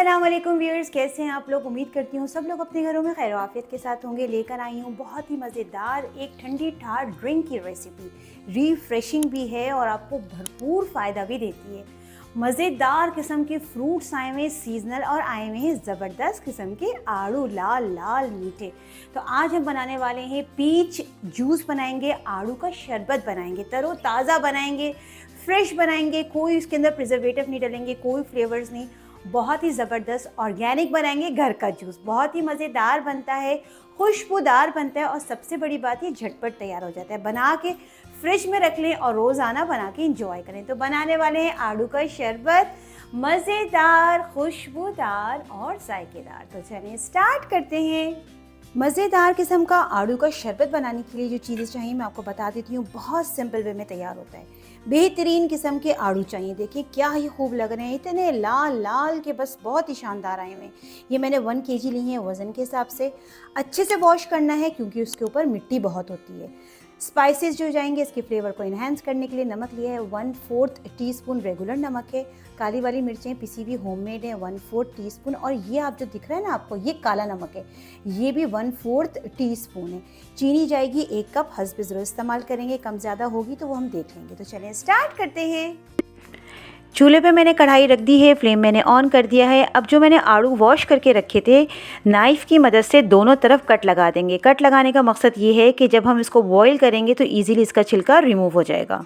अस्सलाम वालेकुम व्यूअर्स, कैसे हैं आप लोग। उम्मीद करती हूँ सब लोग अपने घरों में खैर आफियत के साथ होंगे। लेकर आई हूँ बहुत ही मज़ेदार एक ठंडी ठार ड्रिंक की रेसिपी। रिफ्रेशिंग भी है और आपको भरपूर फ़ायदा भी देती है। मज़ेदार किस्म के फ्रूट्स आए हुए हैं सीजनल, और आए हुए हैं ज़बरदस्त किस्म के आड़ू, लाल लाल मीठे। तो आज हम बनाने वाले हैं पीच जूस बनाएंगे, आड़ू का शरबत बनाएंगे, तरोताज़ा बनाएंगे, फ्रेश बनाएंगे, कोई इसके अंदर प्रिजर्वेटिव नहीं डालेंगे, कोई फ्लेवर्स नहीं। बहुत ही ज़बरदस्त ऑर्गेनिक बनाएंगे, घर का जूस बहुत ही मज़ेदार बनता है, खुशबूदार बनता है, और सबसे बड़ी बात ये झटपट तैयार हो जाता है। बना के फ्रिज में रख लें और रोज़ाना बना के इंजॉय करें। तो बनाने वाले हैं आड़ू का शरबत, मज़ेदार, खुशबूदार और जायकेदार। तो चलिए स्टार्ट करते हैं। मज़ेदार किस्म का आड़ू का शरबत बनाने के लिए जो चीज़ें चाहिए मैं आपको बता देती हूँ। बहुत सिंपल वे में तैयार होता है। बेहतरीन किस्म के आड़ू चाहिए। देखिए क्या ही खूब लग रहे हैं, इतने लाल लाल के बस बहुत ही शानदार आए हुए हैं। ये मैंने 1 kg ली हैं वज़न के हिसाब से। अच्छे से वॉश करना है क्योंकि उसके ऊपर मिट्टी बहुत होती है। स्पाइसेस जो जाएंगे इसके फ्लेवर को इन्हेंस करने के लिए नमक लिया है 1/4 टीस्पून रेगुलर नमक है। काली वाली मिर्चें पिसी हुई होममेड है 1/4 टीस्पून। और ये आप जो दिख रहा है ना आपको, ये काला नमक है, ये भी 1/4 टीस्पून है। चीनी जाएगी 1 कप, हस्ब ज़रूरत इस्तेमाल करेंगे, कम ज़्यादा होगी तो वो हम देख लेंगे। तो चलें स्टार्ट करते हैं। चूल्हे पे मैंने कढ़ाई रख दी है, फ्लेम मैंने ऑन कर दिया है। अब जो मैंने आड़ू वॉश करके रखे थे, नाइफ़ की मदद से दोनों तरफ कट लगा देंगे। कट लगाने का मकसद ये है कि जब हम इसको बॉईल करेंगे तो ईज़िली इसका छिलका रिमूव हो जाएगा।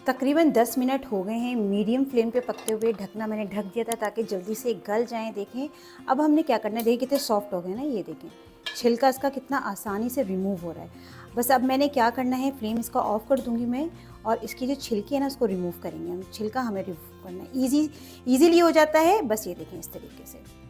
तकरीबन 10 मिनट हो गए हैं मीडियम फ्लेम पे पकते हुए। ढकना मैंने ढक दिया था ताकि जल्दी से गल जाएं। देखें अब हमने क्या करना है, देखिए कितने सॉफ्ट हो गए ना, ये देखें छिलका इसका कितना आसानी से रिमूव हो रहा है। बस अब मैंने क्या करना है, फ्लेम इसका ऑफ कर दूंगी मैं, और इसकी जो छिलके हैं ना उसको रिमूव करेंगे हम। छिलका हमें रिमूव करना है, ईजीली हो जाता है। बस ये देखें इस तरीके से।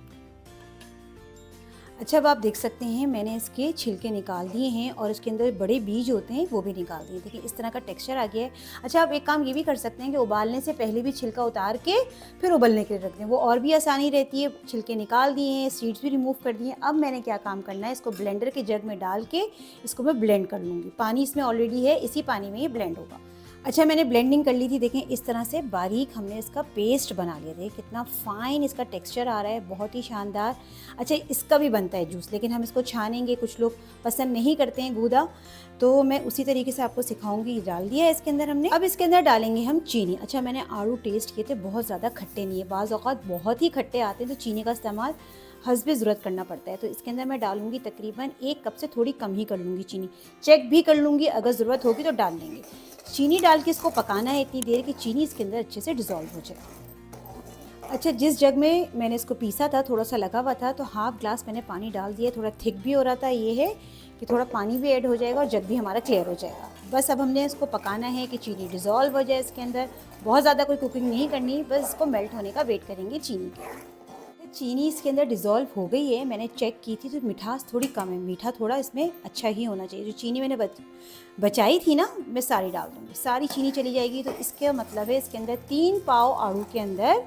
अच्छा अब आप देख सकते हैं मैंने इसके छिलके निकाल दिए हैं और इसके अंदर बड़े बीज होते हैं वो भी निकाल दिए। देखिए इस तरह का टेक्सचर आ गया है। अच्छा आप एक काम ये भी कर सकते हैं कि उबालने से पहले भी छिलका उतार के फिर उबलने के लिए रख दें, वो और भी आसानी रहती है। छिलके निकाल दिए हैं, सीड्स भी रिमूव कर दिए। अब मैंने क्या काम करना है, इसको ब्लेंडर के जग में डाल के इसको मैं ब्लेंड कर लूँगी। पानी इसमें ऑलरेडी है, इसी पानी में ये ब्लेंड होगा। अच्छा मैंने ब्लेंडिंग कर ली थी, देखें इस तरह से बारीक हमने इसका पेस्ट बना लिया। देखिए कितना फ़ाइन इसका टेक्सचर आ रहा है, बहुत ही शानदार। अच्छा इसका भी बनता है जूस, लेकिन हम इसको छानेंगे, कुछ लोग पसंद नहीं करते हैं गूदा, तो मैं उसी तरीके से आपको सिखाऊंगी। डाल दिया है इसके अंदर हमने। अब इसके अंदर डालेंगे हम चीनी। अच्छा मैंने आड़ू टेस्ट किए थे, बहुत ज़्यादा खट्टे नहीं है, बाज़ औक़ात बहुत ही खट्टे आते हैं, तो चीनी का इस्तेमाल हस्बे ज़रूरत करना पड़ता है। तो इसके अंदर मैं डालूंगी तकरीबन 1 कप से थोड़ी कम ही कर लूँगी चीनी। चेक भी कर लूँगी, अगर ज़रूरत होगी तो डाल देंगे। चीनी डाल के इसको पकाना है इतनी देर कि चीनी इसके अंदर अच्छे से डिज़ोल्व हो जाए। अच्छा जिस जग में मैंने इसको पीसा था थोड़ा सा लगा हुआ था, तो हाफ़ ग्लास मैंने पानी डाल दिया। थोड़ा थिक भी हो रहा था, ये है कि थोड़ा पानी भी ऐड हो जाएगा और जग भी हमारा क्लियर हो जाएगा। बस अब हमने इसको पकाना है कि चीनी डिज़ोल्व हो जाए इसके अंदर। बहुत ज़्यादा कोई कुकिंग नहीं करनी, बस इसको मेल्ट होने का वेट करेंगे चीनी के। चीनी इसके अंदर डिज़ोल्व हो गई है, मैंने चेक की थी, तो मिठास थोड़ी कम है, मीठा थोड़ा इसमें अच्छा ही होना चाहिए। जो चीनी मैंने बचाई थी ना, मैं सारी डाल दूँगी, सारी चीनी चली जाएगी। तो इसका मतलब है इसके अंदर 3 पाव आड़ू के अंदर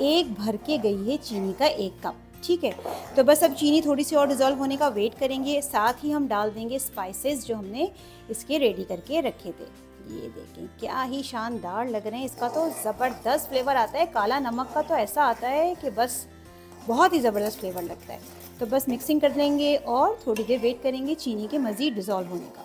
1 भर के गई है चीनी का 1 कप। ठीक है, तो बस अब चीनी थोड़ी सी और डिज़ोल्व होने का वेट करेंगे। साथ ही हम डाल देंगे स्पाइसेस जो हमने इसके रेडी करके रखे थे। ये देखें क्या ही शानदार लग रहे हैं, इसका तो ज़बरदस्त फ्लेवर आता है। काला नमक का तो ऐसा आता है कि बस बहुत ही ज़बरदस्त फ्लेवर लगता है। तो बस मिक्सिंग कर लेंगे और थोड़ी देर वेट करेंगे चीनी के मज़ीद डिज़ोल्व होने का।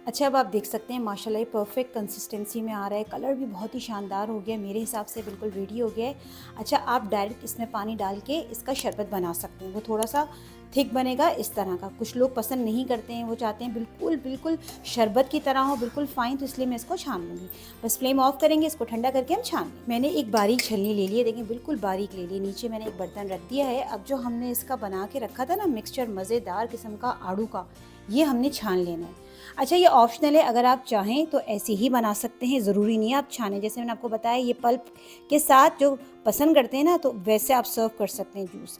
अच्छा अब आप देख सकते हैं माशाल्लाह ये परफेक्ट कंसिस्टेंसी में आ रहा है, कलर भी बहुत ही शानदार हो गया, मेरे हिसाब से बिल्कुल रेडी हो गया है। अच्छा आप डायरेक्ट इसमें पानी डाल के इसका शरबत बना सकते हैं, वो थोड़ा सा थिक बनेगा इस तरह का। कुछ लोग पसंद नहीं करते हैं, वो चाहते हैं बिल्कुल शरबत की तरह हो, बिल्कुल फ़ाइन, तो इसलिए मैं इसको छान लूँगी। बस फ्लेम ऑफ करेंगे, इसको ठंडा करके हम छान लेंगे। मैंने एक बारीक छलनी ले ली है, देखें बिल्कुल बारीक ले ली। नीचे मैंने एक बर्तन रख दिया है। अब जो हमने इसका बना के रखा था ना मिक्सचर मज़ेदार किस्म का आड़ू का, ये हमने छान लेना है। अच्छा ये ऑप्शनल है, अगर आप चाहें तो ऐसे ही बना सकते हैं, ज़रूरी नहीं है आप छानें। जैसे मैंने आपको बताया ये पल्प के साथ जो पसंद करते हैं ना, तो वैसे आप सर्व कर सकते हैं जूस।